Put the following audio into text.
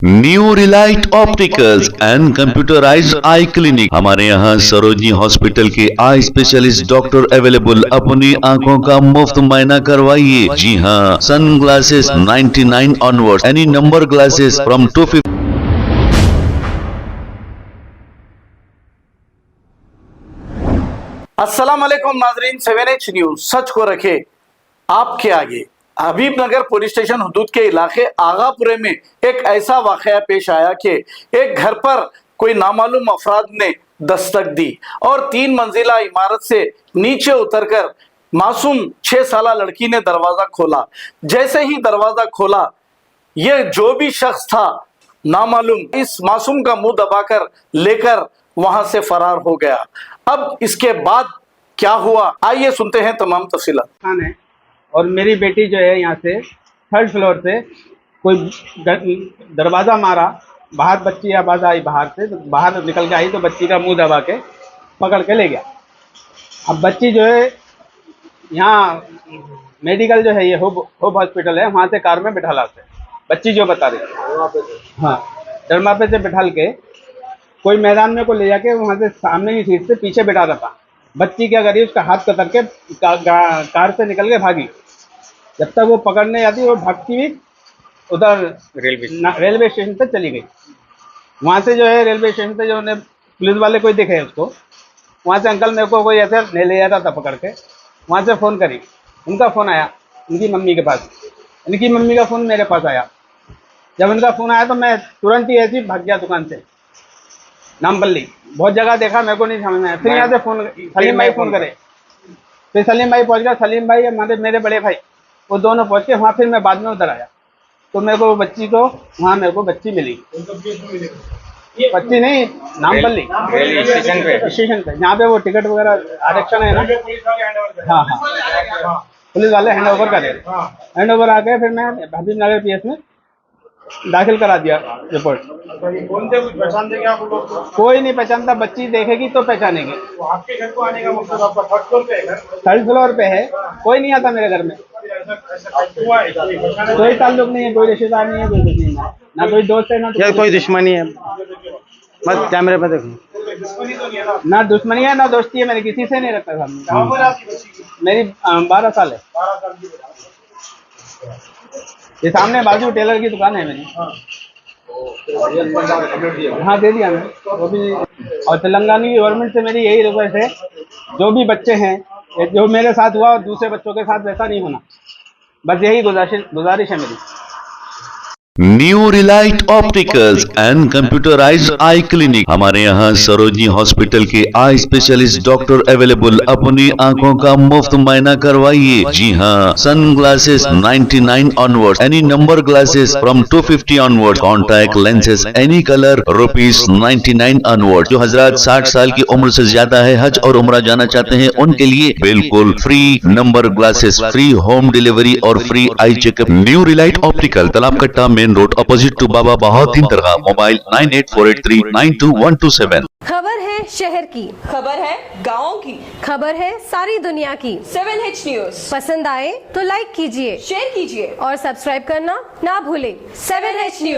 New Relight opticals and computerised I clinic. हमारे यहाँ Sarojini hospital के आई स्पेशलिस्ट डॉक्टर अवेलेबल। अपनी आंखों का मुफ्त मुआयना करवाइए। जी हाँ, sunglasses 99 onward, any number glasses from 250। अस्सलाम वालेकुम नाजरीन, 7H न्यूज सच को रखे आपके आगे। हबीब नगर पुलिस स्टेशन हदूद के इलाके आगापुरे में एक ऐसा वाकया पेश आया कि एक घर पर कोई नामालूम अफराद ने दस्तक दी और 3 मंजिला इमारत से नीचे उतरकर मासूम 6 साला लड़की ने दरवाजा खोला। जैसे ही दरवाजा खोला, ये जो भी शख्स था नामालूम इस मासूम का मुंह दबाकर लेकर वहां से फरार हो गया। अब इसके बाद क्या हुआ, आइए सुनते हैं तमाम तफसीलात। है और मेरी बेटी जो है यहाँ से 3rd फ्लोर से कोई दरवाज़ा मारा, बाहर बच्ची आवाज़ आई बाहर से, तो बाहर निकल के आई तो बच्ची का मुंह दबा के पकड़ के ले गया। अब बच्ची जो है यहाँ मेडिकल जो है ये होप हॉस्पिटल है, वहाँ से कार में बिठाला से बच्ची जो बता रही, हाँ डरमापे से बिठाल के कोई मैदान में को ले जाके वहाँ से सामने की सीट से पीछे बिठा रहा था। बच्ची क्या करी, उसका हाथ कतर के कार से निकल के भागी। जब तक वो पकड़ने जाती वो भागती हुई उधर रेलवे स्टेशन तक चली गई। वहाँ से जो है रेलवे स्टेशन से जो उन्हें पुलिस वाले कोई दिखे उसको, वहाँ से अंकल मेरे को कोई ऐसे ले जाता था पकड़ के, वहाँ से फ़ोन करी, उनका फ़ोन आया उनकी मम्मी के पास, इनकी मम्मी का फ़ोन मेरे पास आया। जब उनका फ़ोन आया तो मैं तुरंत ही ऐसी भाग गया दुकान से नामबल्ली। बहुत जगह देखा, मेरे को नहीं समझ में आया। फिर यहाँ से फ़ोन सलीम भाई फ़ोन करे, फिर सलीम भाई पहुँच गया। सलीम भाई मेरे बड़े भाई वो दोनों पहुँच के वहाँ, फिर मैं बाद में उधर आया तो मेरे को बच्ची को वहाँ मेरे को बच्ची मिली। बच्ची नहीं, नामबल्ली स्टेशन पे जहाँ पे वो टिकट वगैरह आरक्षण है ना, हाँ हाँ पुलिस वाले हैंड ओवर करे। हैंड ओवर आ गए, फिर मैं हबीब नगर PS में दाखिल करा दिया रिपोर्ट। कौन थे, कुछ पहचानते क्या आप लोग को? कोई नहीं पहचानता, बच्ची देखेगी तो पहचानेंगे। तो आपके घर को आने का मकसद आपका 3rd फ्लोर पे है घर? 3rd फ्लोर पे है, कोई नहीं आता मेरे घर में। हुआ है कोई ताल्लुक नहीं है, कोई रिश्तेदार नहीं है, कोई कुछ नहीं है, ना कोई दोस्त है ना कोई दुश्मनी है। बस कैमरे पे देखो, दुश्मनी तो नहीं है ना? ना दुश्मनी है ना दोस्ती है, मेरी किसी से नहीं रखता सामने। कहाँ पर आपकी बच्ची की? मेरी 12 साल है। 12 साल की बेटा। ये सामने बाजू टेलर की दुकान है मेरी। हाँ दे दिया मैंने वो भी। और तेलंगाना की गवर्नमेंट से मेरी यही रिक्वेस्ट है, जो भी बच्चे हैं, जो मेरे साथ हुआ और दूसरे बच्चों के साथ वैसा नहीं होना, बस यही गुजारिश है मेरी। New Relight opticals and computerised I clinic. हमारे यहाँ सरोजनी हॉस्पिटल के आई स्पेशलिस्ट डॉक्टर अवेलेबल। अपनी आंखों का मुफ्त मुआयना करवाइए। जी हाँ, sunglasses 99 onward, any number glasses from 250 onward, contact lenses any colour ₹99 onward. जो हजरात 60 साल की उम्र से ज्यादा है, हज और उम्रा जाना चाहते हैं, उनके लिए बिल्कुल free number glasses, free home delivery और free eye checkup. New relight optical, Talab Katta main road, opposite to Baba Bahauddin दरगाह। मोबाइल 9848392127। खबर है शहर की, खबर है गाँव की, खबर है सारी दुनिया की। 7H न्यूज पसंद आए तो लाइक कीजिए, शेयर कीजिए और सब्सक्राइब करना ना भूलें। 7H news.